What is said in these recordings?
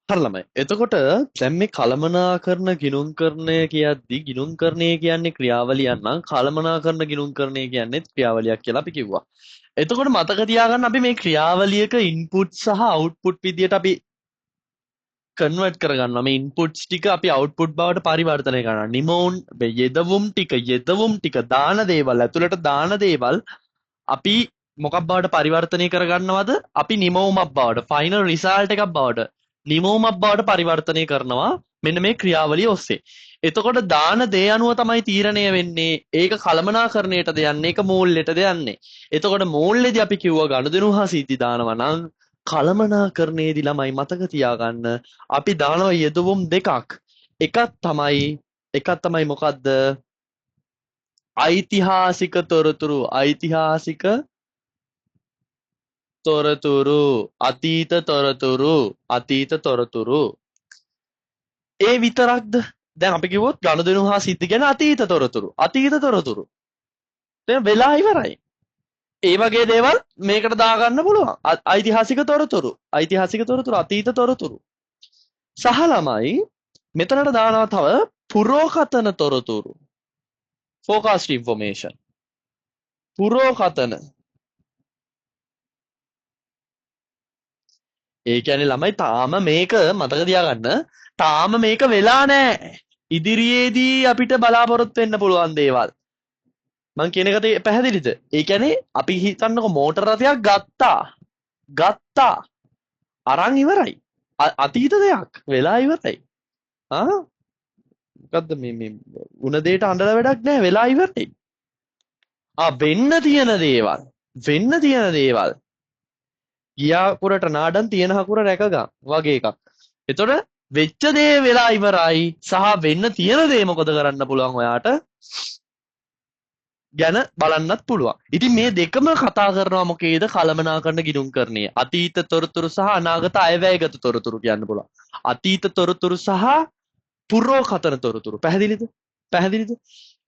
හරි ළමයි. එතකොට දැන් මේ කළමනාකරණ ගිණුම්කරණය කියද්දි ගිණුම්කරණය කියන්නේ ක්‍රියාවලියක් නම් කළමනාකරණ ගිණුම්කරණය කියන්නේ ක්‍රියාවලියක් කියලා අපි කිව්වා. එතකොට මතක තියාගන්න අපි මේ ක්‍රියාවලියක ඉන්පුට් සහ අවුට්පුට් විදියට අපි කන්වර්ට් කරගන්නවා. මේ ඉන්පුට්ස් ටික අපි අවුට්පුට් බවට පරිවර්තනය කරනවා. නිමෝන් යෙදවුම් ටික දාන දේවල් ඇතුළට දාන දේවල් අපි මොකක් බවට පරිවර්තනය කරගන්නවද? අපි නිමවුමක් බවට ෆයිනල් රිසල්ට් එකක් බවට නිමවුමක් බවට පරිවර්තනය කරනවා මෙන්න මේ ක්‍රියාවලිය ඔස්සේ. එතකොට දාන දේ අනුව තමයි තීරණය වෙන්නේ. ඒක කළමනාකරණයටද යන්නේ, ඒක මූල්‍යයටද යන්නේ. එතකොට මූල්‍යයේදී අපි කිව්වා ගනුදෙනු හා සිද්ධි දානවා නම් කළමනාකරණයේදී ළමයි මතක තියාගන්න අපි දානවා යෙදවුම් දෙකක්. එකක් තමයි මොකද්ද? ඓතිහාසික තොරතුරු අතීත තොරතුරු ඒ විතරක්ද? දැන් අපි කිව්වොත් ගනුදෙනු හා සිද්ධි ගැන අතීත තොරතුරු දැන් වෙලා ඉවරයි. ඒ වගේ දේවල් මේකට දාගන්න පුළුවන්. ඓතිහාසික තොරතුරු අතීත තොරතුරු සහ ළමයි මෙතනට දානවා තව පුරෝකතන තොරතුරු forecast information පුරෝකතන. ඒ කියන්නේ ළමයි තාම මේක මතක තියාගන්න තාම මේක වෙලා නැහැ. ඉදිරියේදී අපිට බලාපොරොත්තු වෙන්න පුළුවන් දේවල්. මං කියන එක පැහැදිලිද? ඒ කියන්නේ අපි හිතන්නකො මෝටර රථයක් ගත්තා අරන් ඉවරයි. අතීත දෙයක් වෙලා ඉවරයි. ආ මොකද්ද මේ උණ දෙයට අඬලා වැඩක් නැහැ, වෙලා ඉවරයි. වෙන්න තියෙන දේවල් ගියාකුරට නාඩන් තියෙන හකුර රැකගම් වගේ එකක්. එතකොට වෙච්ච දේ වෙලා ඉවරයි සහ වෙන්න තියෙන දේ මොකද කරන්න පුළුවන් ඔයාට ගැන බලන්නත් පුළුවන්. ඉතින් මේ දෙකම කතා කරනවා මොකේද? කළමනාකරණ ගිණුම්කරණයේ අතීත තොරතුරු සහ අනාගත අයවැයගත තොරතුරු කියන්න පුළුවන්. අතීත තොරතුරු සහ පුරෝකතන තොරතුරු. පැහැදිලිද?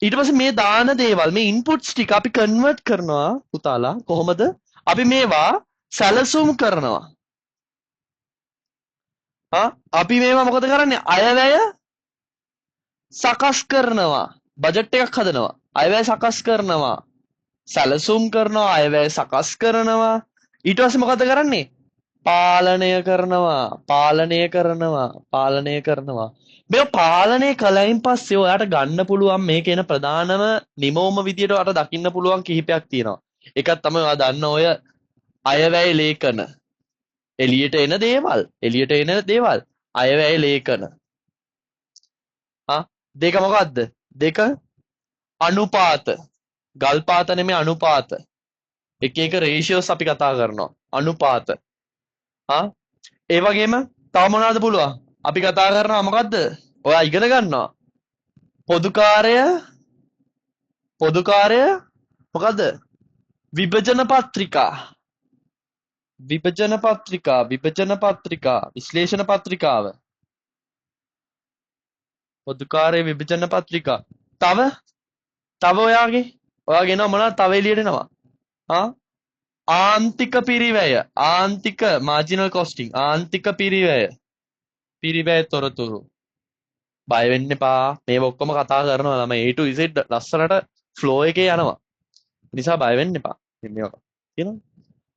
ඊට පස්සේ මේ දාන දේවල් මේ ඉන්පුට්ස් ටික අපි කන්වර්ට් කරනවා පුතාලා කොහොමද? අපි මේවා සැලසුම් කරනවා. අපි මේවා මොකද කරන්නේ? අයවැය සකස් කරනවා. බජට් එකක් හදනවා. අයවැය සකස් කරනවා. සැලසුම් කරනවා. අයවැය සකස් කරනවා. ඊට පස්සේ මොකද කරන්නේ? පාලනය කරනවා. මේ පාලනය කළයින් පස්සේ ඔයාට ගන්න පුළුවන් මේක එන ප්‍රධානම නිමවුම විදියට ඔයාට දකින්න පුළුවන් කිහිපයක් තියෙනවා. එකක් තමයි ඔයා දන්න ඔය අයවැය ලේඛන. එළියට එන දේවල්. අයවැය ලේඛන. දෙක මොකද්ද? දෙක අනුපාත. ගල් පාත නෙමෙයි අනුපාත. එක රේෂියෝස් අපි කතා කරනවා. අනුපාත. ඒ වගේම තව මොනවද පුළුවන්? අපි කතා කරනවා මොකද්ද? ඔයා ඉගෙන ගන්නවා. පොදුකාරය මොකද්ද? විභජන පත්‍රිකා. විශ්ලේෂණ පත්‍රිකාව. පොදුකාරය විභජන පත්‍රිකා. තව ඔයාගේ එනවා මොනවද? තව එළියට එනවා. ආන්තික පිරිවැය. මාර්ජිනල් කොස්ටිං. ආන්තික පිරිවැය තොරතුරු. බය වෙන්න එපා. මේව ඔක්කොම කතා කරනවා ළමයි A to Z ලස්සනට ෆ්ලෝ එකේ යනවා. නිසා බය වෙන්න එපා. මේවා කියනවා.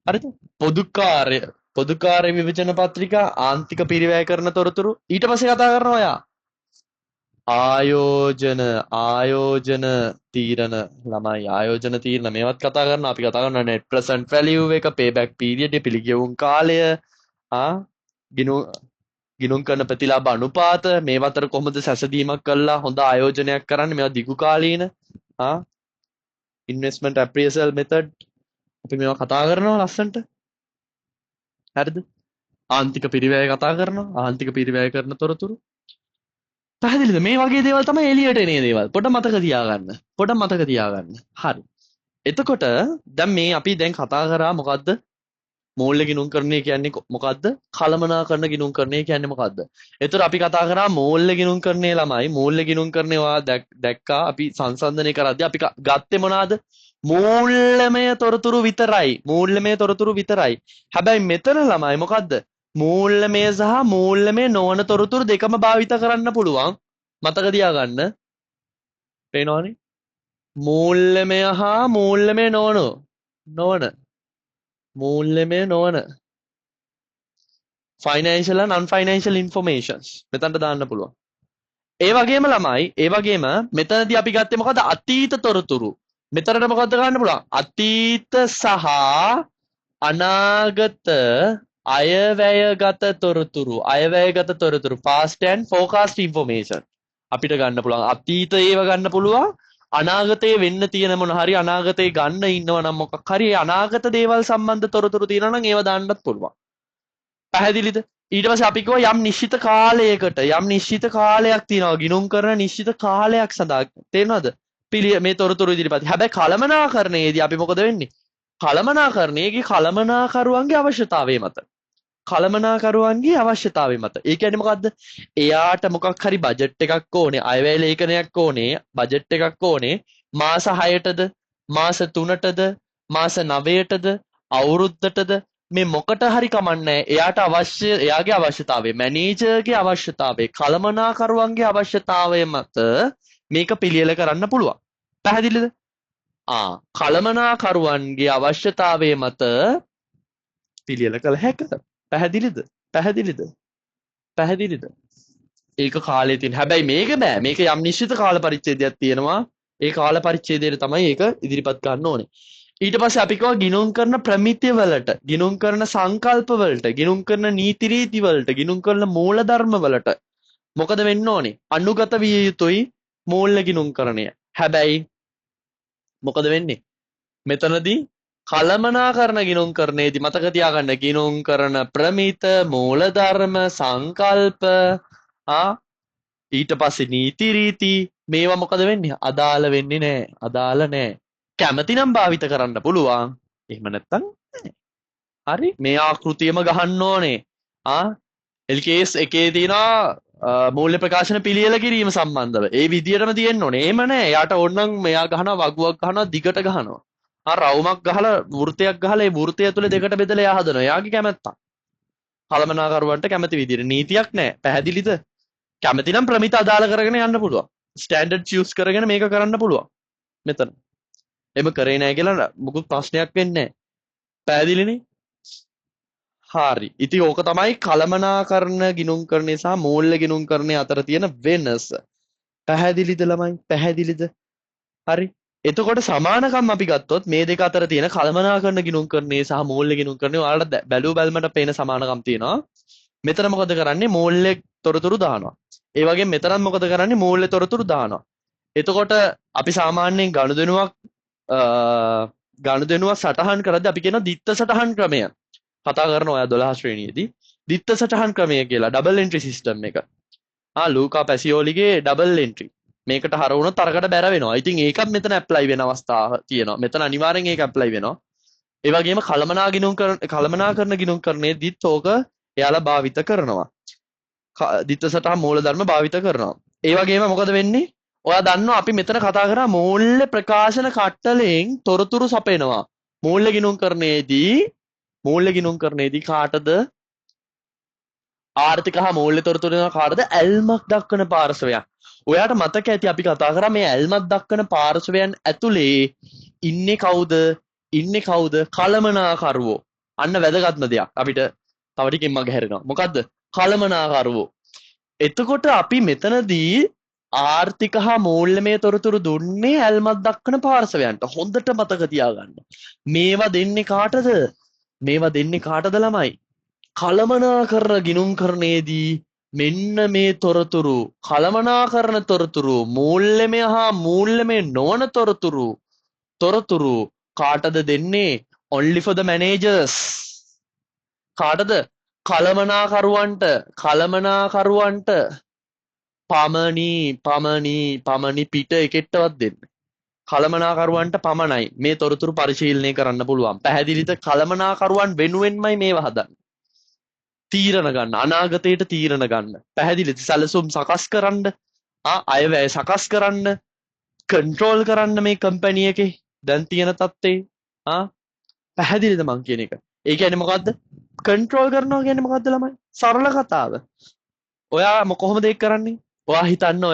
හරිද? පොදුකාර්ය විභජන පත්‍රිකා ආන්තික පිරිවැය කරන තොරතුරු. ඊට පස්සේ කතා කරනවා ඔයා ආයෝජන තීරණ ළමයි. ආයෝජන තීරණ මේවත් කතා කරනවා. අපි කතා කරනවා net present value එක, payback period, පිළිගෙවුම් කාලය, ගිණුම් කරන ප්‍රතිලාභ අනුපාත, මේව අතර කොහොමද සැසඳීමක් කළා හොඳ ආයෝජනයක් කරන්නේ? මේවා දිගු කාලීන investment appraisal method අපි මේවා කතා කරනවා ලස්සනට. හරිද? ආන්තික පිරිවැය කතා කරනවා. ආන්තික පිරිවැය කරන තොරතුරු. පැහැදිලිද? මේ වගේ දේවල් තමයි එළියට එන දේවල්. පොඩ මතක තියාගන්න. හරි. එතකොට දැන් මේ අපි දැන් කතා කරා මොකද්ද? මූල්‍ය ගිණුම්කරණය කියන්නේ මොකද්ද? කළමනාකරණ ගිණුම්කරණය කියන්නේ මොකද්ද? එතකොට අපි කතා කරා මූල්‍ය ගිණුම්කරණය ළමයි. මූල්‍ය ගිණුම්කරණය ඔයා දැක්කා අපි සංසන්දනය කරද්දී අපි ගත්තේ මොනවාද? මූල්‍යමය තොරතුරු විතරයි. හැබැයි මෙතන ළමයි මොකද්ද? මූල්‍යමය සහ මූල්‍යමය නොවන තොරතුරු දෙකම භාවිත කරන්න පුළුවන්. මතක තියාගන්න. පේනවනේ? මූල්‍යමය හා මූල්‍යමය නොවන මූල්‍යමය නොවන financial and non-financial informations මෙතනට දාන්න පුළුවන්. ඒ වගේම ළමයි, ඒ වගේම මෙතනදී අපි ගත්තේ මොකද? අතීත තොරතුරු. මෙතනට මොකද්ද ගන්න පුළුවන්? අතීත සහ අනාගත අයවැයගත තොරතුරු. අයවැයගත තොරතුරු past and forecast information අපිට ගන්න පුළුවන්. අතීත ඒව ගන්න පුළුවන්. අනාගතයේ වෙන්න තියෙන මොන හරි අනාගතේ ගන්න ඉන්නවා නම් මොකක් හරි අනාගත දේවල් සම්බන්ධ තොරතුරු තියෙනවා නම් ඒව දාන්නත් පුළුවන්. පැහැදිලිද? ඊට පස්සේ අපි කිව්වා යම් නිශ්චිත කාලයකට යම් නිශ්චිත කාලයක් තියෙනවා ගිණුම් කරන නිශ්චිත කාලයක් සඳහා. තේරෙනවද? මේ තොරතුරු ඉදිරිපත්. හැබැයි කළමනාකරණයේදී අපි මොකද වෙන්නේ? කළමනාකරණයේදී කළමනාකරුවන්ගේ අවශ්‍යතාවය මත. කළමනාකරුවන්ගේ අවශ්‍යතාවය මත. ඒ කියන්නේ මොකද්ද? එයාට මොකක් හරි බජට් එකක් ඕනේ, අයවැය ලේඛනයක් ඕනේ, බජට් එකක් ඕනේ. මාස 6ටද, මාස 3ටද, මාස 9ටද, අවුරුද්දටද මේ මොකට හරි කමන්නේ. එයාට අවශ්‍ය එයාගේ අවශ්‍යතාවය, මැනේජර්ගේ අවශ්‍යතාවය, කළමනාකරුවන්ගේ අවශ්‍යතාවය මත මේක පිළියෙල කරන්න පුළුවන්. පැහැදිලිද? කළමනාකරුවන්ගේ අවශ්‍යතාවය මත පිළියෙල කළ හැක. පැහැදිලිද? පැහැදිලිද? පැහැදිලිද? ඒක කාලේ තියෙන. හැබැයි මේක බෑ. මේක යම් නිශ්චිත කාල පරිච්ඡේදයක් තියෙනවා. ඒ කාල පරිච්ඡේදයට තමයි ඒක ඉදිරිපත් කරන්න ඕනේ. ඊට පස්සේ අපි කියවා ගිණුම් කරන ප්‍රමිතිය වලට, ගිණුම් කරන සංකල්ප වලට, ගිණුම් කරන නීති රීති වලට, ගිණුම් කරන මූලධර්ම වලට මොකද වෙන්න ඕනේ? අනුගත විය යුතුයි මූල්‍ය ගිණුම්කරණය. හැබැයි මොකද වෙන්නේ? මෙතනදී කළමනාකරණ ගිණුම්කරණයේදී මතක තියාගන්න ගිණුම් කරන ප්‍රමිත මූලධර්ම සංකල්ප ඊට පස්සේ නීති රීති මේවා මොකද වෙන්නේ? අදාළ වෙන්නේ නැහැ. අදාළ නැහැ. කැමති නම් භාවිත කරන්න පුළුවන්. එහෙම නැත්නම් නැහැ. හරි? මේ ආකෘතියම ගහන්න ඕනේ. LKS එකේ තියෙනවා මූල්‍ය ප්‍රකාශන පිළියෙල කිරීම සම්බන්ධව. ඒ විදියටම තියෙන්න ඕනේ. එහෙම නැහැ. එයාට ඕනනම් මෙයා ගහනවා වගුවක් ගහනවා දිගට ගහනවා. රවුමක් ගහලා වෘතයක් ගහලා ඒ වෘතය තුල දෙකට බෙදලා එයා හදනවා. එයාගේ කැමැත්ත. කළමනාකරුවන්ට කැමති විදියට නීතියක් නැහැ. පැහැදිලිද? කැමති නම් ප්‍රමිත අදාළ කරගෙන යන්න පුළුවන්. ස්ටෑන්ඩඩ් චූස් කරගෙන මේක කරන්න පුළුවන්. මෙතන. එම කරේ නැහැ කියලා මොකුත් ප්‍රශ්නයක් වෙන්නේ නැහැ. පැහැදිලිනේ? හරි. ඉතින් ඕක තමයි කළමනාකරණ ගිණුම්කරණය සහ මූල්‍ය ගිණුම්කරණය අතර තියෙන වෙනස. පැහැදිලිද ළමයි? පැහැදිලිද? හරි. එතකොට සමානකම් අපි ගත්තොත් මේ දෙක අතර තියෙන කළමනාකරණ ගිණුම්කරණය සහ මූල්‍ය ගිණුම්කරණය ඔයාලට බැලු බැලමට පේන සමානකම් තියෙනවා. මෙතන මොකද කරන්නේ? මූල්‍ය තොරතුරු දානවා. ඒ වගේම මෙතනත් මොකද කරන්නේ? මූල්‍ය තොරතුරු දානවා. එතකොට අපි සාමාන්‍යයෙන් ගනුදෙනුවක් සටහන් කරද්දී අපි කියන දිත්ත සටහන් ක්‍රමය කතා කරන ඔය 12 ශ්‍රේණියේදී දිත්ත සටහන් ක්‍රමය කියලා ඩබල් එන්ට්‍රි සිස්ටම් එක. ලූකා පැසියෝලිගේ ඩබල් එන්ට්‍රි. මේකට හර වුණොත් අරකට බැර වෙනවා. ඉතින් ඒකත් මෙතන ඇප්ලයි වෙන අවස්ථා තියෙනවා. මෙතන අනිවාර්යෙන් ඒක ඇප්ලයි වෙනවා. ඒ වගේම කළමනාකරණ ගිණුම්කරණයේදීත් ඕක එයාලා භාවිත කරනවා. දිත්ත සටහන් මූලධර්ම භාවිත කරනවා. ඒ වගේම මොකද වෙන්නේ? ඔයා දන්නවා අපි මෙතන කතා කරා මූල්‍ය ප්‍රකාශන කට්ටලෙන් තොරතුරු සපයනවා. මූල්‍ය ගිණුම්කරණයේදී කාටද ආර්ථික හා මූල්‍ය තොරතුරු දෙන කාටද ඇල්මක් දක්වන පාර්ශවයක්. ඔයාට මතක ඇති අපි කතා කරා මේ ඇල්මක් දක්වන පාර්ශවයන් ඇතුලේ ඉන්නේ කවුද? කළමනාකරුවෝ. අන්න වැදගත්ම දෙයක්. අපිට තව ටිකකින් මග හැරෙනවා. මොකද්ද? කළමනාකරුවෝ. එතකොට අපි මෙතනදී ආර්ථික හා මූල්‍යමය තොරතුරු දුන්නේ ඇල්මක් දක්වන පාර්ශවයන්ට. හොඳට මතක තියාගන්න. මේවා දෙන්නේ කාටද ළමයි? කළමනාකරණ ගිණුම්කරණයේදී මෙන්න මේ කළමනාකරණ තොරතුරු මූල්‍යමය හා මූල්‍යමය නොවන තොරතුරු කාටද දෙන්නේ? only for the managers. කාටද? කළමනාකරුවන්ට පමණි පිට එකෙට්ටවත් දෙන්න. කළමනාකරුවන්ට පමණයි මේ තොරතුරු පරිශීලනය කරන්න පුළුවන්. පැහැදිලිද? කළමනාකරුවන් වෙනුවෙන්මයි මේවා හදන්නේ. තීරණ ගන්න, අනාගතයට තීරණ ගන්න. පැහැදිලිද? සැලසුම් සකස් කරන්න, අයවැය සකස් කරන්න, කන්ට්‍රෝල් කරන්න මේ කම්පැනි එකේ දැන් තියෙන තත්ත්වේ. පැහැදිලිද මං කියන එක? ඒ කියන්නේ මොකද්ද? කන්ට්‍රෝල් කරනවා කියන්නේ මොකද්ද ළමයි? සරල කතාව. ඔයා කොහොමද ඒක කරන්නේ? ඔයා හිතන්න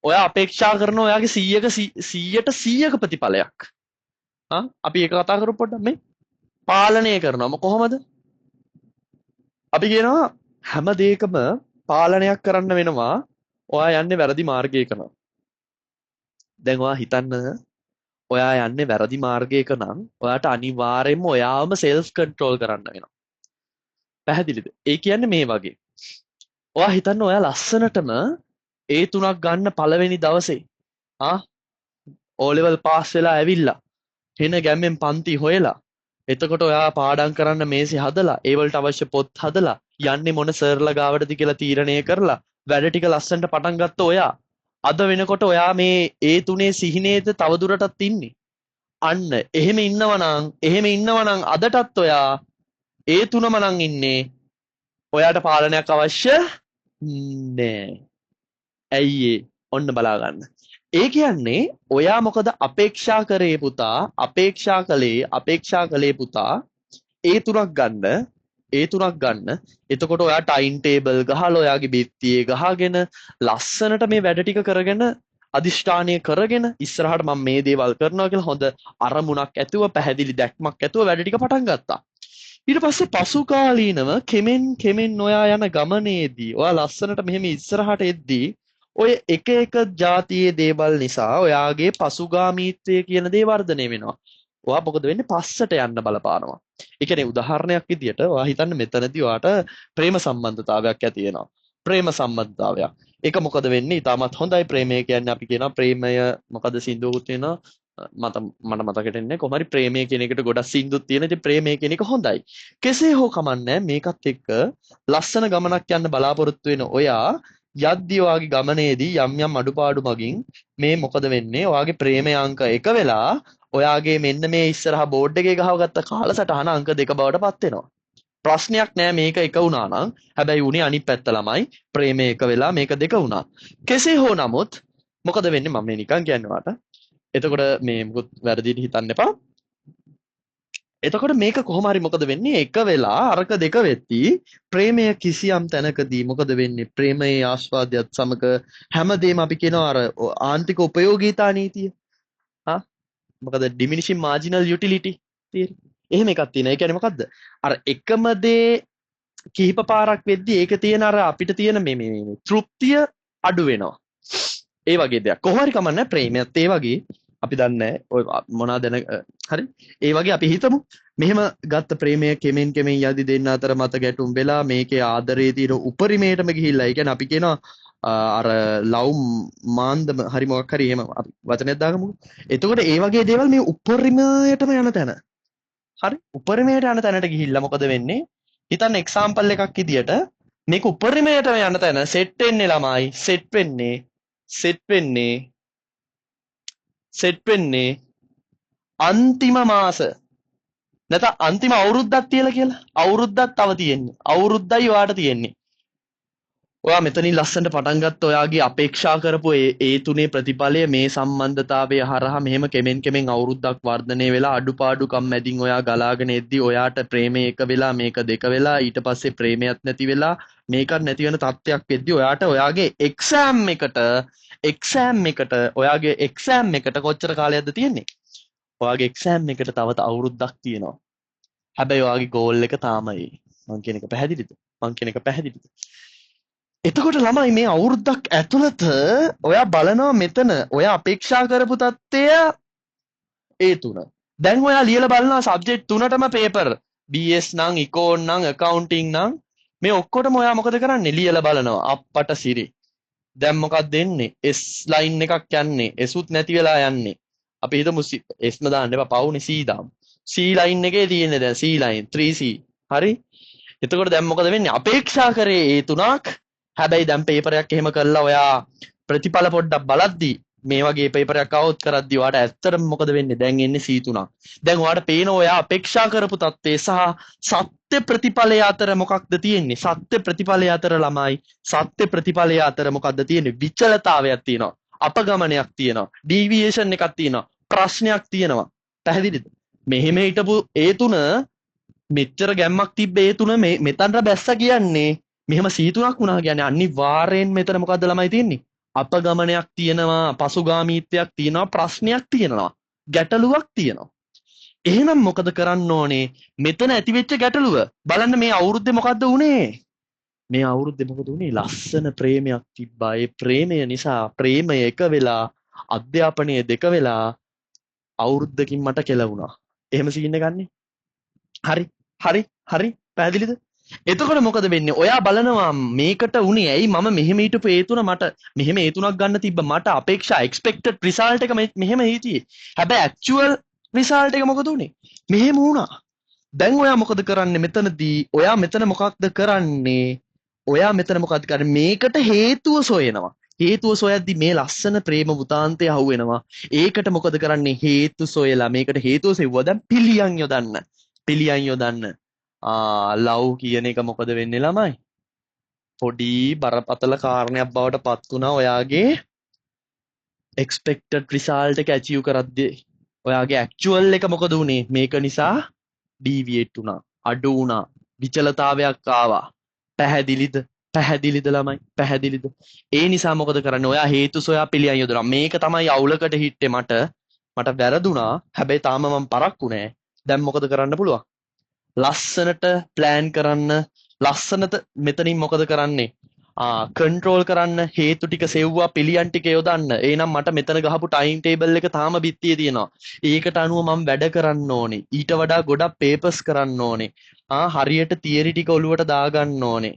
ඔයා අපේක්ෂා කරන ඔයාගේ 100ට 100ක ප්‍රතිඵලයක්. අපි ඒක කතා කරමු පොඩ්ඩක් මේ. පාලනය කරනවා කොහොමද? අපි කියනවා හැම දෙයකම පාලනයක් කරන්න වෙනවා. ඔයා යන්නේ වැරදි මාර්ගයක නම්. දැන් ඔයා හිතන්න ඔයා යන්නේ වැරදි මාර්ගයක නම් ඔයාට අනිවාර්යයෙන්ම ඔයාවම සෙල්ෆ් කන්ට්‍රෝල් කරන්න වෙනවා. පැහැදිලිද? ඒ කියන්නේ මේ වගේ. ඔයා හිතන්න ඔයා ලස්සනටම A3ක් ගන්න පළවෙනි දවසේ O level පාස් වෙලා ඇවිල්ලා හෙන ගැම්මෙන් පන්ති හොයලා එතකොට ඔයා පාඩම් කරන්න මේසෙ හදලා ඒ වලට අවශ්‍ය පොත් හදලා යන්නේ මොන සර්ලා ගාවටද කියලා තීරණය කරලා වැඩ ටික ලස්සනට පටන් ගත්ත ඔයා අද වෙනකොට ඔයා මේ A3 සිහිනේද තවදුරටත් ඉන්නේ අන්න එහෙම ඉන්නවනම් අදටත් ඔයා A3ම නම් ඉන්නේ ඔයාට පාලනයක් අවශ්‍ය නෑ ඇයි ඔන්න බලා ගන්න ඒ කියන්නේ ඔයා මොකද අපේක්ෂා කරේ පුතා අපේක්ෂා කළේ පුතා A3ක් ගන්න එතකොට ඔයා ටයිම් ටේබල් ගහලා ඔයාගේ බිත්තියේ ගහගෙන ලස්සනට මේ වැඩ ටික කරගෙන අදිෂ්ඨානය කරගෙන ඉස්සරහට මම මේ දේවල් කරනවා කියලා හොඳ අරමුණක් ඇතුව පැහැදිලි දැක්මක් ඇතුව වැඩ ටික පටන් ගත්තා ඊට පස්සේ පසු කාලීනව කෙමෙන් ඔයා යන ගමනේදී ඔයා ලස්සනට මෙහෙම ඉස්සරහට එද්දී ඔය එක જાතියේ දේවල් නිසා ඔයාගේ පසුගාමීත්වය කියන දේ වර්ධනය වෙනවා. ඔයා මොකද වෙන්නේ පස්සට යන්න බලපානවා. ඒ කියන්නේ උදාහරණයක් විදියට ඔයා හිතන්න මෙතනදී ඔයාට ප්‍රේම සම්බන්ධතාවයක් ඇති වෙනවා. ප්‍රේම සම්බන්ධතාවයක්. ඒක මොකද වෙන්නේ? ඊටමත් හොඳයි ප්‍රේමය කියන්නේ අපි කියනවා ප්‍රේමය මොකද සින්දුවකුත් වෙනවා. මට මතකට එන්නේ කොහොම හරි ප්‍රේමය කියන එකට ගොඩක් සින්දුත් තියෙන. ඉතින් ප්‍රේමය කියන එක හොඳයි. කෙසේ හෝ කමන්නේ මේකත් එක්ක ලස්සන ගමනක් යන්න බලාපොරොත්තු වෙන ඔයා යද්දී ඔයාගේ ගමනේදී යම් අඩුපාඩු මගින් මේ මොකද වෙන්නේ ඔයාගේ ප්‍රේමය අංක 1 වෙලා ඔයාගේ මෙන්න මේ ඉස්සරහා බෝඩ් එකේ ගහවගත්ත කාලසටහන අංක 2 බවට පත් වෙනවා ප්‍රශ්නයක් නෑ මේක 1 වුණා නම් හැබැයි උනේ අනිත් පැත්ත ළමයි ප්‍රේමය 1 වෙලා මේක 2 වුණා කෙසේ හෝ නමුත් මොකද වෙන්නේ මම මේ නිකන් කියන්නේ වාට එතකොට මේ මොකද වැරදිට හිතන්න එපා එතකොට මේක කොහොම හරි මොකද වෙන්නේ එක වෙලා අරක දෙක වෙද්දී ප්‍රේමය කිසියම් තැනකදී මොකද වෙන්නේ ප්‍රේමයේ ආස්වාදයත් සමග හැමදේම අපි කියනවා අර ආන්තික උපයෝගීතා නීතිය මොකද diminishing marginal utility theory එහෙම එකක් තියෙනවා ඒ කියන්නේ මොකද්ද අර එකම දේ කිහිප පාරක් වෙද්දී ඒක තියෙන අර අපිට තියෙන මේ තෘප්තිය අඩු වෙනවා ඒ වගේ දෙයක් කොහොම හරි කමන්නේ ප්‍රේමයත් ඒ වගේ අපි දන්නේ ඔය මොනවාද හරි ඒ වගේ අපි හිතමු මෙහෙම ගත්ත ප්‍රේමය කෙමෙන් යදි දෙන්න අතර මත ගැටුම් වෙලා මේකේ ආදරයේ තියෙන උපරිමයටම ගිහිල්ලා ඒ කියන්නේ අපි කියනවා අර ලව් මාන්දම හරි මොකක් හරි එහෙම අපි වචනයක් දාගමුකෝ එතකොට ඒ වගේ දේවල් මේ උපරිමයටම යන තැන හරි උපරිමයට යන තැනට ගිහිල්ලා මොකද වෙන්නේ හිතන්න එක්සැම්පල් එකක් විදියට මේක උපරිමයටම යන තැන සෙට් වෙන්නේ ළමයි සෙට් වෙන්නේ අන්තිම මාස නැත්නම් අන්තිම අවුරුද්දක් කියලා අවුරුද්දක් තව තියෙන්නේ අවුරුද්දයි ඔයාට තියෙන්නේ ඔයා මෙතනින් ලස්සනට පටන් ගත්ත ඔයාගේ අපේක්ෂා කරපු ඒ තුනේ ප්‍රතිඵලය මේ සම්බන්ධතාවය හරහා මෙහෙම කෙමෙන් අවුරුද්දක් වර්ධනය වෙලා අඩුපාඩුකම් මැදින් ඔයා ගලාගෙන එද්දි ඔයාට ප්‍රේමය එක වෙලා මේක දෙක වෙලා ඊට පස්සේ ප්‍රේමයක් නැති වෙලා මේකත් නැති වෙන තත්ත්වයක් වෙද්දි ඔයාට ඔයාගේ එක්සෑම් එකට කොච්චර කාලයක්ද තියෙන්නේ ඔයාගේ එක්සෑම් එකට තව අවුරුද්දක් තියෙනවා හැබැයි ඔයාගේ ගෝල් එක තාමයි මං කියන එක පැහැදිලිද එතකොට ළමයි මේ අවුරුද්දක් ඇතුළත ඔයා බලනවා මෙතන ඔයා අපේක්ෂා කරපු තත්ත්වය A3 දැන් ඔයා ලියලා බලනවා සබ්ජෙක්ට් 3ටම පේපර් BS නම් ඉකෝන් නම් accounting නම් මේ ඔක්කොටම ඔයා මොකද කරන්නේ ලියලා බලනවා අප්පට සිරි දැන් මොකක්ද දෙන්නේ S line එකක් යන්නේ Sුත් නැති වෙලා යන්නේ අපි හිතමු S ම දාන්න එපා පවුනේ C දාමු C line එකේ තියෙන්නේ දැන් C line 3C හරි එතකොට දැන් මොකද වෙන්නේ අපේක්ෂා කරේ A3ක් හැබැයි දැන් පේපරයක් එහෙම කරලා ඔයා ප්‍රතිඵල පොඩ්ඩක් බලද්දි මේ වගේ පේපරයක් આવොත් කරද්දි ඔයාට ඇත්තටම මොකද වෙන්නේ දැන් එන්නේ C3ක් දැන් ඔයාට පේන ඔයා අපේක්ෂා කරපු තත්ත්වය සහ සත්‍ය ප්‍රතිඵලය අතර මොකක්ද තියෙන්නේ සත්‍ය ප්‍රතිඵලය අතර ළමයි සත්‍ය ප්‍රතිඵලය අතර මොකක්ද තියෙන්නේ විචලතාවයක් තියෙනවා අපගමනයක් තියෙනවා ඩීවියේෂන් එකක් තියෙනවා ප්‍රශ්නයක් තියෙනවා පැහැදිලිද මෙහෙම හිටපු A3 මෙච්චර ගැම්මක් තිබ්බ ඒ තුන මෙතනට බැස්ස කියන්නේ මෙහෙම සීතුනක් වුණා කියන්නේ අනිවාර්යෙන් මෙතන මොකද්ද ළමයි තියෙන්නේ? අපගමනයක් තියෙනවා, පසුගාමීත්වයක් තියෙනවා, ප්‍රශ්නයක් තියෙනවා, ගැටලුවක් තියෙනවා. එහෙනම් මොකද කරන්න ඕනේ? මෙතන ඇතිවෙච්ච ගැටලුව බලන්න මේ අවුරුද්දේ මොකද්ද වුනේ? මේ අවුරුද්දේ මොකද වුනේ? ලස්සන ප්‍රේමයක් තිබ්බා. ඒ ප්‍රේමය නිසා ප්‍රේමය එක වෙලා අධ්‍යාපනය දෙක වෙලා අවුරුද්දකින් මට කෙලවුණා. එහෙම සීන් එකක් නේ. හරි හරි පැහැදිලිද? එතකොට මොකද වෙන්නේ? ඔයා බලනවා මේකට උනේ ඇයි මම මෙහෙම හිටපු හේතුන මට මෙහෙම හේතුනක් ගන්න තිබ්බ මට අපේක්ෂා එක්ස්පෙක්ටඩ් රිසල්ට් එක මෙහෙම හිටියේ. හැබැයි ඇක්චුවල් රිසල්ට් එක මොකද උනේ? මෙහෙම වුණා. දැන් ඔයා මොකද කරන්නේ මෙතනදී? ඔයා මෙතන මොකක්ද කරන්නේ? ඔයා මෙතන මොකක්ද කරන්නේ? මේකට හේතුව සොයනවා. හේතුව සොයද්දි මේ ලස්සන ප්‍රේම වෘතාන්තය අහුවෙනවා. ඒකට මොකද කරන්නේ? හේතු සොයලා මේකට හේතුව සෙව්වා. දැන් පිළියම් යොදන්න. පිළියම් යොදන්න. ලව් කියන එක මොකද වෙන්නේ ළමයි? පොඩි බරපතල කාරණයක් බවට පත් වුණා ඔයාගේ expected result එක achieve කරද්දී. ඔයාගේ actual එක මොකද වුනේ? මේක නිසා deviate වුණා, අඩු වුණා, විචලතාවයක් ආවා. පැහැදිලිද? පැහැදිලිද ළමයි? පැහැදිලිද? ඒ නිසා මොකද කරන්නේ? ඔයා හේතු සොයා පිළියම් යොදනවා. මේක තමයි අවුලකට හිට්ටේ මට වැරදුනා. හැබැයි තාම මම පරක්කු නෑ. දැන් මොකද කරන්න පුළුවන්? ලස්සනට ප්ලෑන් කරන්න, ලස්සනට මෙතනින් මොකද කරන්නේ? කන්ට්‍රෝල් කරන්න, හේතු ටික සෙව්වා, පිළියම් ටික යොදන්න. එහෙනම් මට මෙතන ගහපු ටයිම් ටේබල් එක තාම බිත්තියේ තියෙනවා. ඒකට අනුව මම වැඩ කරන්න ඕනේ. ඊට වඩා ගොඩක් පේපර්ස් කරන්න ඕනේ. හරියට තියරි ටික ඔලුවට දාගන්න ඕනේ.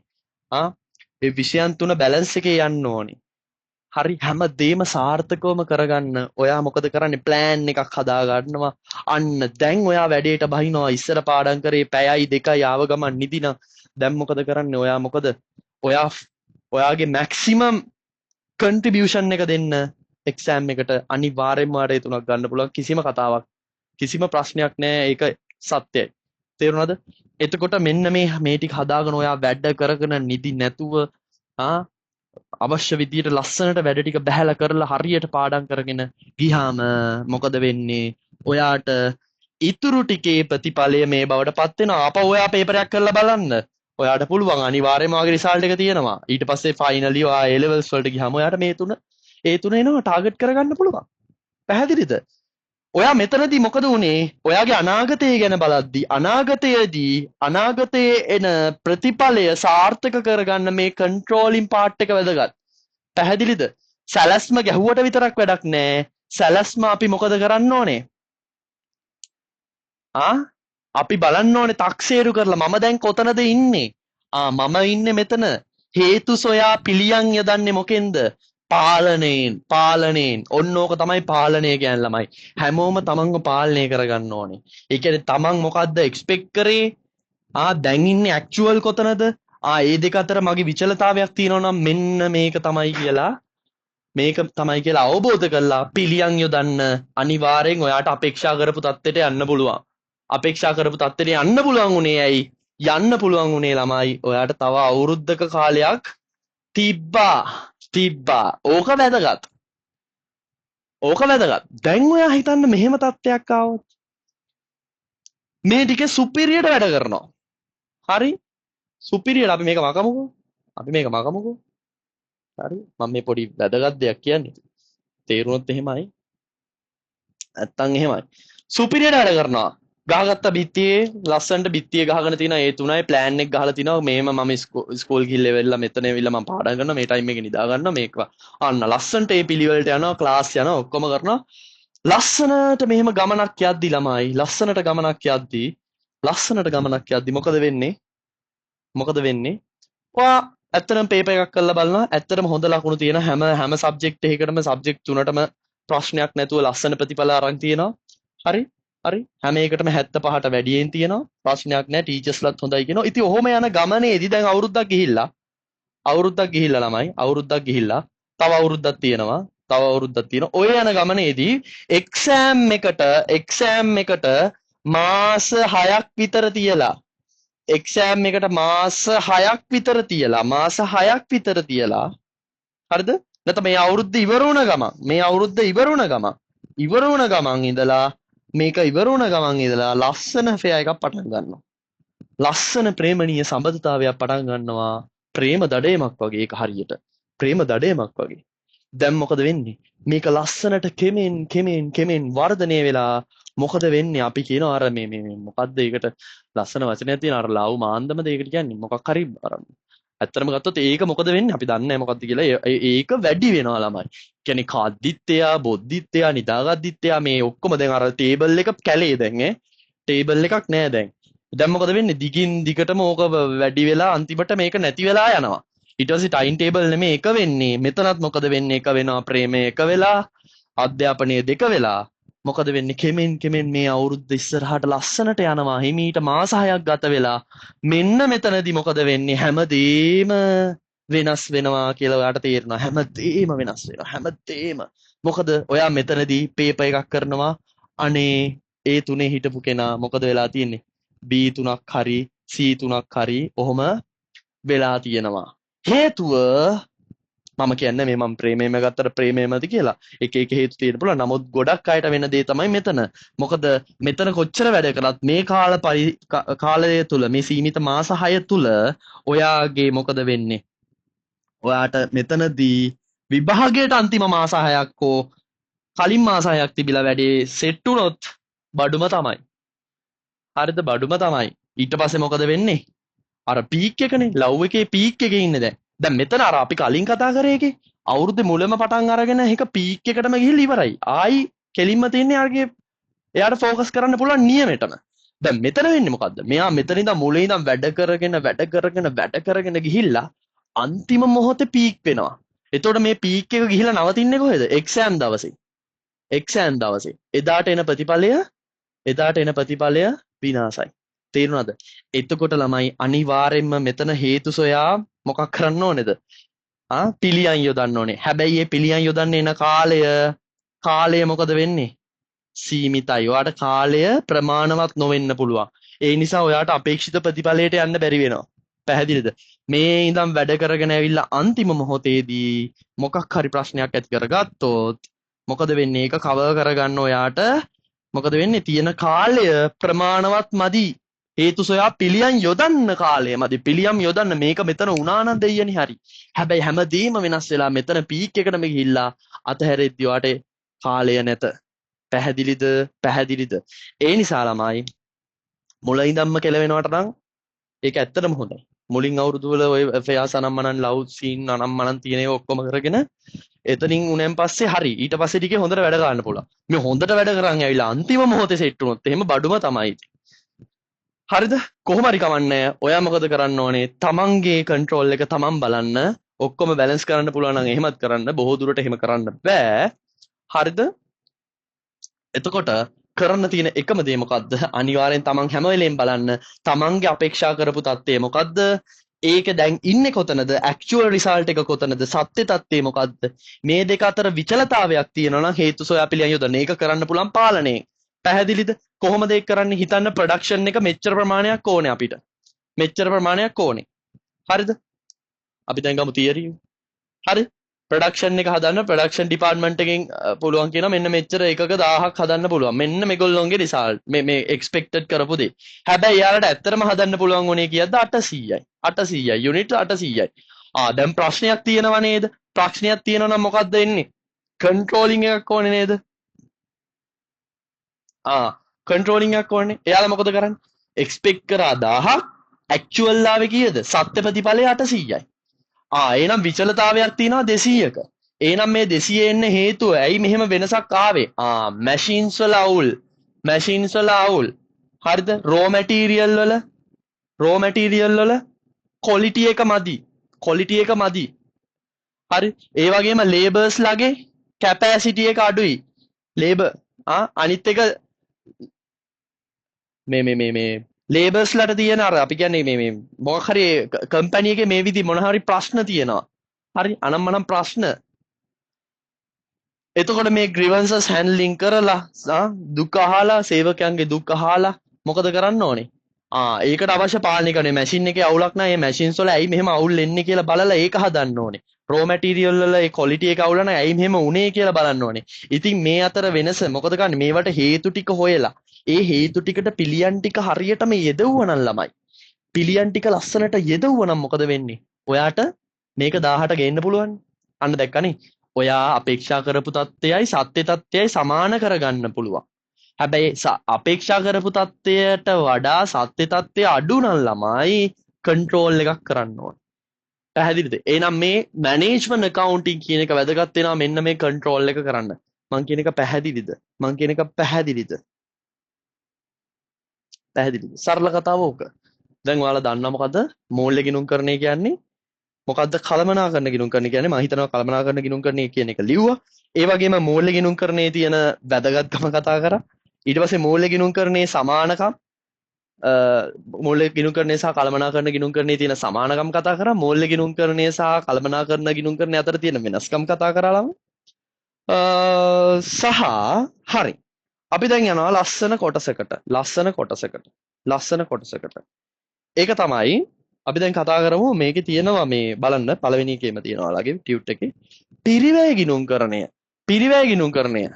ඒ විෂයන් තුන බැලන්ස් එකේ යන්න ඕනේ. හරි හැමදේම සාර්ථකවම කරගන්න ඔයා මොකද කරන්නේ? ප්ලෑන් එකක් හදා ගන්නවා. අන්න දැන් ඔයා වැඩේට බහිනවා. ඉස්සර පාඩම් කරේ පැයයි දෙකයි ආව ගමන් නිදිනා. දැන් මොකද කරන්නේ? ඔයා මොකද? ඔයාගේ මැක්සිමම් කන්ට්‍රිබියුෂන් එක දෙන්න එක්සෑම් එකට අනිවාර්යෙන්ම ඔයාට ඒ තුනක් ගන්න පුළුවන්. කිසිම කතාවක් කිසිම ප්‍රශ්නයක් නෑ. ඒක සත්‍යයි. තේරුණාද? එතකොට මෙන්න මේ ටික හදාගෙන ඔයා වැඩ කරගෙන නිදි නැතුව අවශ්‍ය විදියට ලස්සනට වැඩ ටික බහැලා කරලා හරියට පාඩම් කරගෙන ගියාම මොකද වෙන්නේ? ඔයාට ඉතුරු ටිකේ ප්‍රතිඵලය මේ බවට පත් වෙනවා. අප ඔයා පේපරයක් කරලා බලන්න. ඔයාට පුළුවන් අනිවාර්යයෙන්ම ඔයාගේ රිසල්ට් එක තියෙනවා. ඊට පස්සේ ෆයිනලි ඔයා A levels වලට ගියාම ඔයාට ඒ තුන එනවා ටාගට් කරගන්න පුළුවන්. පැහැදිලිද? ඔයා මෙතනදී මොකද වුනේ? ඔයාගේ අනාගතය ගැන බලද්දී අනාගතයේ එන ප්‍රතිඵලය සාර්ථක කරගන්න මේ කන්ට්‍රෝලින් පාර්ට් එක වැදගත්. පැහැදිලිද? සැලැස්ම ගැහුවට විතරක් වැඩක් නෑ. සැලැස්ම අපි මොකද කරන්න ඕනේ? අපි බලන්න ඕනේ තක්සේරු කරලා මම දැන් කොතනද ඉන්නේ? මම ඉන්නේ මෙතන. හේතු සොයා පිළියම් යදන්නේ මොකෙන්ද? පාලනයෙන්. ඔන්න ඕක තමයි පාලනය කියන්නේ ළමයි. හැමෝම තමන්ව පාලනය කරගන්න ඕනේ. ඒ කියන්නේ තමන් මොකද්ද එක්ස්පෙක්ට් කරේ? දැන් ඉන්නේ ඇක්චුවල් කොතනද? ඒ දෙක අතර මගේ විචලතාවයක් තියෙනවා නම් මෙන්න මේක තමයි කියලා අවබෝධ කරලා පිළියම් යොදන්න අනිවාර්යෙන් ඔයාට අපේක්ෂා කරපු තත්ත්වයට යන්න පුළුවන්. අපේක්ෂා කරපු තත්ත්වයට යන්න පුළුවන් උනේ ඇයි? යන්න පුළුවන් උනේ ළමයි ඔයාට තව අවුරුද්දක කාලයක් තිබ්බා. ඕක වැදගත්. දැන් ඔයා හිතන්න මෙහෙම තත්ත්වයක් ආවොත් මේ ටික සුපිරියට වැඩ කරනවා. හරි? සුපිරියට අපි මේක මකමුකෝ. හරි? මම මේ පොඩි වැදගත් දෙයක් කියන්නේ. තේරුණොත් එහෙමයි. නැත්තම් එහෙමයි. සුපිරියට වැඩ කරනවා. ගහගත්ත බිත්තියේ ලස්සනට බිත්තිය ගහගෙන තියෙනවා. ඒ තුනයි ප්ලෑන් එක ගහලා තිනවා. මේම මම ස්කූල් ගිහිල්ලා වෙලා මෙතන ඇවිල්ලා මම පාඩම් කරනවා. මේ ටයිම් එකේ නිදා ගන්නවා. මේක අන්න ලස්සනට ඒ පිළිවෙලට යනවා. ක්ලාස් යනවා. ඔක්කොම කරනවා. ලස්සනට මෙහෙම ගමනක් යද්දි ළමයි ලස්සනට ගමනක් යද්දි මොකද වෙන්නේ? ඔයා ඇත්තටම පේපර් එකක් කරලා බලනවා. ඇත්තටම හොඳ ලකුණු තියෙන හැම සබ්ජෙක්ට් එකකටම සබ්ජෙක්ට් තුනටම ප්‍රශ්නයක් නැතුව ලස්සන ප්‍රතිඵල අරන් තියෙනවා. හරි? හැම එකටම 75ට වැඩියෙන් තියෙනවා. ප්‍රශ්නයක් නැහැ. ටීචර්ස්ලාත් හොඳයි කියනවා. ඉතින් ඔහොම යන ගමනේදී දැන් අවුරුද්දක් ගිහිල්ලා ළමයි අවුරුද්දක් ගිහිල්ලා තව අවුරුද්දක් තියෙනවා. ඔය යන ගමනේදී එක්සෑම් එකට මාස 6ක් විතර තියලා හරිද? නැත්නම් මේ අවුරුද්ද ඉවර වුණ ගමන් ඉඳලා ලස්සන ෆෙයා එකක් පටන් ගන්නවා. ලස්සන ප්‍රේමණීය සම්බන්ධතාවයක් පටන් ගන්නවා ප්‍රේම දඩයමක් වගේ. ඒක හරියට ප්‍රේම දඩයමක් වගේ. දැන් මොකද වෙන්නේ? මේක ලස්සනට කෙමෙන් කෙමෙන් කෙමෙන් වර්ධනය වෙලා මොකද වෙන්නේ? අපි කියනවා අර මේ මොකද්ද ඒකට ලස්සන වචනයක් තියෙන අර ලව් මාන්දම දෙයකට කියන්නේ මොකක් හරි අර ඇත්තටම ගත්තොත් ඒක මොකද වෙන්නේ? අපි දන්නේ නැහැ මොකද්ද කියලා. ඒක වැඩි වෙනවා ළමයි. කියන්නේ කාද්දිත්‍යයා, බොද්දිත්‍යයා, නිදාගද්දිත්‍යයා මේ ඔක්කොම දැන් අර ටේබල් එක කැලේ දැන් ටේබල් එකක් නෑ දැන්. දැන් මොකද වෙන්නේ? දිගින් දිගටම ඕක වැඩි වෙලා අන්තිමට මේක නැති වෙලා යනවා. ඊට පස්සේ ටයිම් ටේබල් නෙමෙයි එක වෙන්නේ. මෙතනත් මොකද වෙන්නේ? එක වෙනවා ප්‍රේමය එක වෙලා, අධ්‍යාපනය දෙක වෙලා. මොකද වෙන්නේ? කෙමෙන් කෙමෙන් මේ අවුරුද්ද ඉස්සරහට ලස්සනට යනවා. හිමීට මාස 6ක් ගත වෙලා මෙන්න මෙතනදී මොකද වෙන්නේ? හැමදේම වෙනස් වෙනවා කියලා ඔයාට තේරෙනවා. හැමදේම වෙනස් වෙනවා. හැමදේම. මොකද ඔයා මෙතනදී පේපර් එකක් කරනවා. අනේ ඒ තුනේ හිටපු කෙනා මොකද වෙලා තියෙන්නේ? B3ක් හරි C3ක් හරි ඔහොම වෙලා තියෙනවා. හේතුව මම කියන්නේ මේ මම ප්‍රේමයම ගත්තට ප්‍රේමයමද කියලා. එක එක හේතු තියෙන්න පුළුවන්. නමුත් ගොඩක් අයට වෙන දේ තමයි මෙතන. මොකද මෙතන කොච්චර වැඩ කරත් මේ කාලය තුල මේ සීමිත මාස 6 තුල ඔයාගේ මොකද වෙන්නේ? ඔයාට මෙතනදී විභාගයට අන්තිම මාස 6ක් හෝ කලින් මාස 6ක් තිබිලා වැඩේ සෙට් වුණොත් බඩුම තමයි. හරිද? බඩුම තමයි. ඊට පස්සේ මොකද වෙන්නේ? අර පීක් එකනේ. ලව් එකේ පීක් එකේ ඉන්නේ දැන්. දැන් මෙතන අර අපි කලින් කතා කරේ එකේ අවුරුද්දේ මුලම පටන් අරගෙන ඒක පීක් එකටම ගිහිල්ලා ඉවරයි. ආයි කෙලින්ම තියන්නේ යාගේ එයාට ફોකස් කරන්න පුළුවන් නියමෙටම. දැන් මෙතන වෙන්නේ මොකද්ද? මෙයා මෙතන ඉඳන් මුලින් ඉඳන් වැඩ කරගෙන ගිහිල්ලා අන්තිම මොහොතේ පීක් වෙනවා. එතකොට මේ පීක් එක ගිහිල්ලා නවතින්නේ කොහෙද? එක්සෑම් දවසේ. එක්සෑම් දවසේ. එදාට එන ප්‍රතිඵලය විනාසයි. තේරුණාද? එතකොට ළමයි අනිවාර්යෙන්ම මෙතන හේතු සොයා මොකක් කරන්න ඕනේද? පිළියම් යොදන්න ඕනේ. හැබැයි මේ පිළියම් යොදන්න එන කාලය මොකද වෙන්නේ? සීමිතයි. ඔයාට කාලය ප්‍රමාණවත් නොවෙන්න පුළුවන්. ඒ නිසා ඔයාට අපේක්ෂිත ප්‍රතිඵලයට යන්න බැරි වෙනවා. පැහැදිලිද? මේ ඉඳන් වැඩ කරගෙන ඇවිල්ලා අන්තිම මොහොතේදී මොකක් හරි ප්‍රශ්නයක් ඇති කරගත්තොත් මොකද වෙන්නේ? ඒක කවර් කරගන්න ඔයාට මොකද වෙන්නේ? තියෙන කාලය ප්‍රමාණවත් මදි. හේතු සොයා පිළියම් යොදන්න කාලය මදි. පිළියම් යොදන්න මේක මෙතන උනා නම් දෙයියනේ හරි. හැබැයි හැමදේම වෙනස් වෙලා මෙතන පීක් එකටම ගිහිල්ලා අතහැරෙද්දී වාට කාලය නැත. පැහැදිලිද? ඒ නිසා ළමයි මුල ඉඳන්ම කෙලවෙනවට නම් ඒක ඇත්තටම හොඳයි. මුලින් අවුරුදු වල ඔය ෆෙයාස් අනම්මනන් ලව් සීන් අනම්මනන් තියෙන ඒවා ඔක්කොම කරගෙන එතනින් උනෙන් පස්සේ හරි. ඊට පස්සේ ටිකේ හොඳට වැඩ ගන්න පුළුවන්. මේ හොඳට වැඩ කරන් ඇවිල්ලා අන්තිම මොහොතේ සෙට් වුණොත් එහෙම බඩුම තමයි. හරිද? කොහොම හරි කමන්නේ. ඔයා මොකද කරන්න ඕනේ? තමන්ගේ කන්ට්‍රෝල් එක තමන් බලන්න. ඔක්කොම බැලන්ස් කරන්න පුළුවන් නම් එහෙමත් කරන්න. බොහෝ දුරට එහෙම කරන්න බෑ. හරිද? එතකොට කරන්න තියෙන එකම දේ මොකද්ද? අනිවාර්යෙන් තමන් හැම වෙලෙම බලන්න තමන්ගේ අපේක්ෂා කරපු தත්ත්වය මොකද්ද? ඒක දැන් ඉන්නේ කොතනද? ඇක්චුවල් රිසල්ට් එක කොතනද? සත්‍ය தත්ත්වය මොකද්ද? මේ දෙක අතර විචලතාවයක් තියෙනවා නම් හේතු සොයා පිළියම් යොදන්න. ඒක කරන්න පුළුවන් පාලනයෙන්. පැහැදිලිද? කොහොමද ඒක කරන්නේ? හිතන්න ප්‍රොඩක්ෂන් එක මෙච්චර ප්‍රමාණයක් ඕනේ අපිට. මෙච්චර ප්‍රමාණයක් ඕනේ. හරිද? අපි දැන් ගමු තියරි. හරි? ප්‍රොඩක්ෂන් එක හදන්න ප්‍රොඩක්ෂන් ඩිපාර්ට්මන්ට් එකෙන් පුළුවන් කියනවා මෙන්න මෙච්චර එකක 1000ක් හදන්න පුළුවන්. මෙන්න මේගොල්ලොන්ගේ රිසල්ට්. මේ එක්ස්පෙක්ටඩ් කරපු දේ. හැබැයි යාලට ඇත්තටම හදන්න පුළුවන් උනේ කීයද? 800යි. 800යි. යුනිට් 800යි. දැන් ප්‍රශ්නයක් තියෙනවා නේද? ප්‍රශ්නයක් තියෙනවා නම් මොකක්ද එන්නේ? කන්ට්‍රෝලින් එකක් ඕනේ නේද? කන්ට්‍රෝලින් එකක් ඕනේ. එයාලා මොකද කරන්නේ? එක්ස්පෙක්ට් කරා 1000ක් ඇක්චුවල් ආවේ කීයද? සත්‍ය ප්‍රතිඵලය 800යි. එහෙනම් විචලතාවයක් තියෙනවා 200ක. එහෙනම් මේ 200 එන්න හේතුව ඇයි මෙහෙම වෙනසක් ආවේ? මැෂින්ස් වල අවුල්. හරිද? රෝ මැටීරියල් වල ක්වොලිටි එක මදි. හරි? ඒ වගේම ලේබර්ස් ලගේ කැපැසිටි එක අඩුයි. ලේබර් අනිත් එක මේ ලේබර්ස්ලට තියෙන අර අපි කියන්නේ මේ මොකක් හරි කම්පැනි එකේ මේ විදි මොන හරි ප්‍රශ්න තියෙනවා. හරි? අනම්මනම් ප්‍රශ්න. එතකොට මේ ග්‍රීවන්සස් හැන්ඩ්ලින් කරලා දුක් අහලා සේවකයන්ගේ දුක් අහලා මොකද කරන්න ඕනේ? ඒකට අවශ්‍ය පාලනය කරන්නේ මැෂින් එකේ අවුලක් නැහැ. මේ මැෂින්ස් වල ඇයි මෙහෙම අවුල් එන්නේ කියලා බලලා ඒක හදන්න ඕනේ. රෝ මැටීරියල් වල ඒ ක්වොලිටි එක අවුල නැහැ. ඇයි මෙහෙම උනේ කියලා බලන්න ඕනේ. ඉතින් මේ අතර වෙනස මොකද කරන්නේ? මේවට හේතු ටික හොයලා ඒ හේතු ටිකට පිළියම් ටික හරියටම යෙදුවා නම් ළමයි පිළියම් ටික ලස්සනට යෙදුවනම් මොකද වෙන්නේ? ඔයාට මේක 1000ට ගේන්න පුළුවන්. අන්න දැක්කනේ. ඔයා අපේක්ෂා කරපු தත්ත්වයයි සත්‍ය தත්ත්වයයි සමාන කරගන්න පුළුවන්. හැබැයි අපේක්ෂා කරපු தත්ත්වයට වඩා සත්‍ය தත්ත්වය අඩු නම් ළමයි කන්ට්‍රෝල් එකක් කරන්න ඕන. පැහැදිලිද? එහෙනම් මේ මැනේජ්මන්ට් accounting කියන එක වැදගත් වෙනවා මෙන්න මේ කන්ට්‍රෝල් එක කරන්න. මං කියන එක පැහැදිලිද? මං කියන එක පැහැදිලිද? පැහැදිලිද? සරල කතාව ඕක. දැන් ඔයාලා දන්නා මොකද්ද? මූල්‍ය ගිණුම් කරණය කියන්නේ? මොකද්ද කළමනාකරණ ගිණුම් කරණය කියන්නේ? මම හිතනවා කළමනාකරණ ගිණුම් කරණය කියන එක ලිව්වා. ඒ වගේම මූල්‍ය ගිණුම් කරණයේ තියෙන වැදගත්කම කතා කරා. ඊට පස්සේ මූල්‍ය ගිණුම් කරණයේ සමානකම් මූල්‍ය ගිණුම් කරණය සහ කළමනාකරණ ගිණුම් කරණයේ තියෙන සමානකම් කතා කරා. මූල්‍ය ගිණුම් කරණය සහ කළමනාකරණ ගිණුම් කරණය අතර තියෙන වෙනස්කම් කතා කරා ළමයි. සහ හරි. අපි දැන් යනවා ලස්සන කොටසකට. ලස්සන කොටසකට. ඒක තමයි අපි දැන් කතා කරමු මේකේ තියෙනවා මේ බලන්න පළවෙනි එකේම තියෙනවා ඔයාලගේ ටියුට් එකේ පිරිවැය ගිණුම් කරණය.